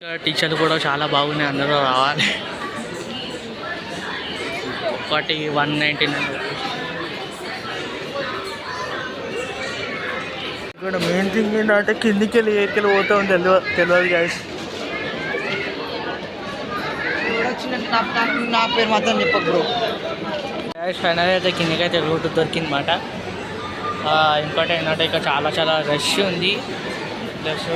టీచర్లు కూడా చాలా బాగున్నాయి, అందరూ రావాలి. ఒకటి 199. ఇక్కడ మెయిన్ థింగ్ ఏంటంటే కిందికి వెళ్ళి ఏరికెళ్ళి పోతాం తెలియదు గైస్. నా పేరు మాత్రం చెప్పరు గైస్. ఫైనల్ అయితే కిందికి అయితే రూట్ దొరికింది మాట. ఇంకోటి ఏంటంటే ఇక్కడ చాలా రష్ ఉంది, ప్లస్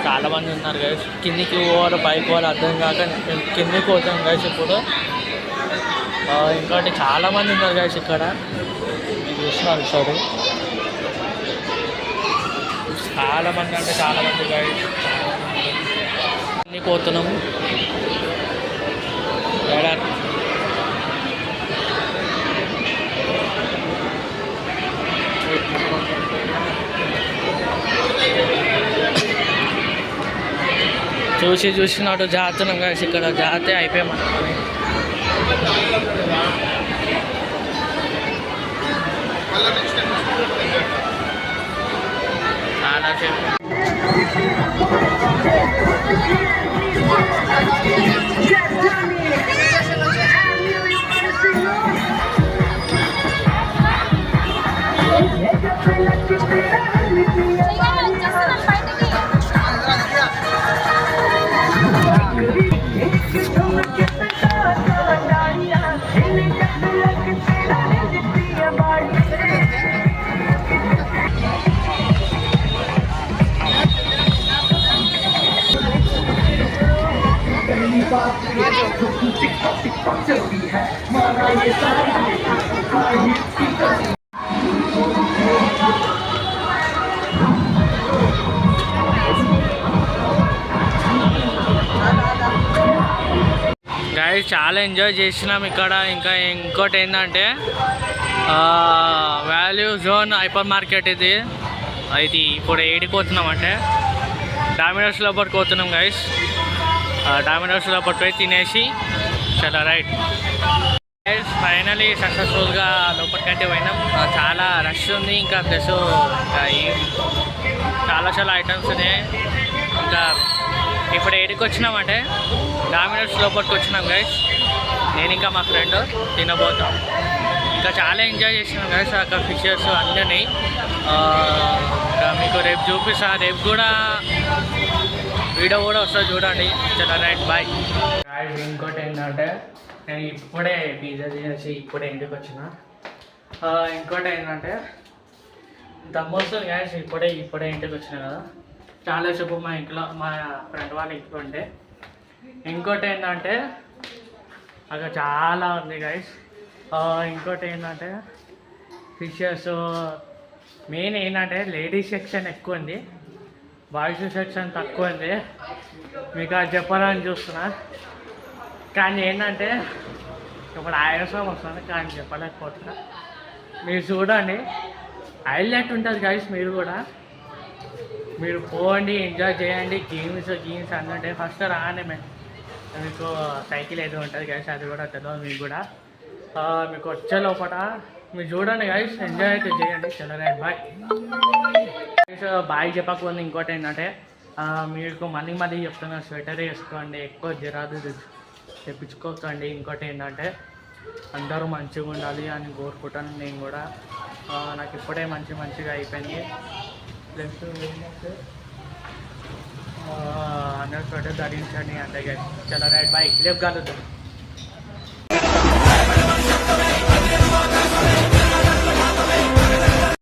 చాలామంది ఉన్నారు గైస్. కిందికి పోవాలి పైకి పోవాలి అర్థం కాక కిందికి పోతాం గైస్. ఇప్పుడు ఇంకోటి చాలామంది ఉన్నారు గైస్ ఇక్కడ, మీరు చూస్తున్నారు సార్. చాలామంది అంటే చాలామంది గైస్. కిందికి పోతున్నాము. చూసినట్టు జాతున్నాం కలిసి ఇక్కడ జాతే అయిపోయాం. చాలా సేపు గైస్ చాలా ఎంజాయ్ చేసినాం ఇక్కడ. ఇంకోటి ఏంటంటే వాల్యూ జోన్ హైపర్ మార్కెట్ ఇది ఇప్పుడు ఏడికి పోతున్నాం అంటే డామినోస్ లోపలికి పోతున్నాం గైస్. డామినోస్ లోపలికి పోయి తినేసి చాలా రైట్ గైస్. ఫైనలీ సక్సెస్ఫుల్గా లోపలికైతే పోయినాం. చాలా రష్ ఉంది, ఇంకా ప్లస్ చాలా ఐటమ్స్ ఉన్నాయి. ఇంకా ఇప్పుడు ఏడికి వచ్చినామంటే డామినోస్ లోపలికి వచ్చినాం గైస్. నేను ఇంకా మా ఫ్రెండ్ తినబోతాం. ఇంకా చాలా ఎంజాయ్ చేసినాం గైస్. అక్కడ ఫిషెస్ అన్నీ ఇంకా మీకు రేపు చూపిస్తా. రేపు కూడా వీడియో కూడా వస్తుంది చూడండి. చాలా రైట్ బాయ్ గైస్. ఇంకోటి ఏంటంటే నేను ఇప్పుడే పిజ్జా తినేసి ఇప్పుడే ఇంటికి వచ్చిన. ఇంకోటి ఏంటంటే దమ్ము వస్తుంది గైస్. ఇప్పుడే ఇంటికి వచ్చిన కదా. చాలా సేపు మా ఇంట్లో మా ఫ్రెండ్ వాళ్ళ ఇంట్లో ఉంటే. ఇంకోటి ఏంటంటే అక్కడ చాలా ఉంది గైస్. ఇంకోటి ఏంటంటే ఫిషెస్ మెయిన్ ఏంటంటే లేడీస్ సెక్షన్ ఎక్కువ ఉంది, బాయ్స్ సెక్షన్ తక్కువ ఉంది. మీకు అది చెప్పాలని చూస్తున్నా, కానీ ఏంటంటే ఇప్పుడు ఆయాసం వస్తుంది కానీ చెప్పలేకపోతున్నా. మీరు చూడండి, హైలైట్ ఉంటుంది గైస్. మీరు పోండి, ఎంజాయ్ చేయండి. గేమ్స్ అన్నీ ఉంటాయి. ఫస్ట్ రాగానే మీకు సైకిల్ ఏదో ఉంటుంది గైస్, అది కూడా తెలియదు మీకు కూడా. మీకు వచ్చే లోపల మీరు చూడండి గైస్, ఎంజాయ్ అయితే చేయండి. చలో రైట్ బాయ్ గైస్. బాయ్ చెప్పకపోతే ఇంకోటి ఏంటంటే మీకు మళ్ళీ చెప్తున్నా, స్వెటర్ వేసుకోండి, ఎక్కువ జరాదు తెప్పించుకోకండి. ఇంకోటి ఏంటంటే అందరూ మంచిగా ఉండాలి అని కోరుకుంటాను నేను కూడా. నాకు ఇప్పుడే మంచిగా అయిపోయింది. ప్లస్ ఏంటంటే అందరూ స్వెటర్ ధరించండి అంటే గైస్. చలో రైట్ బాయ్. రేపు కలుద్దాం.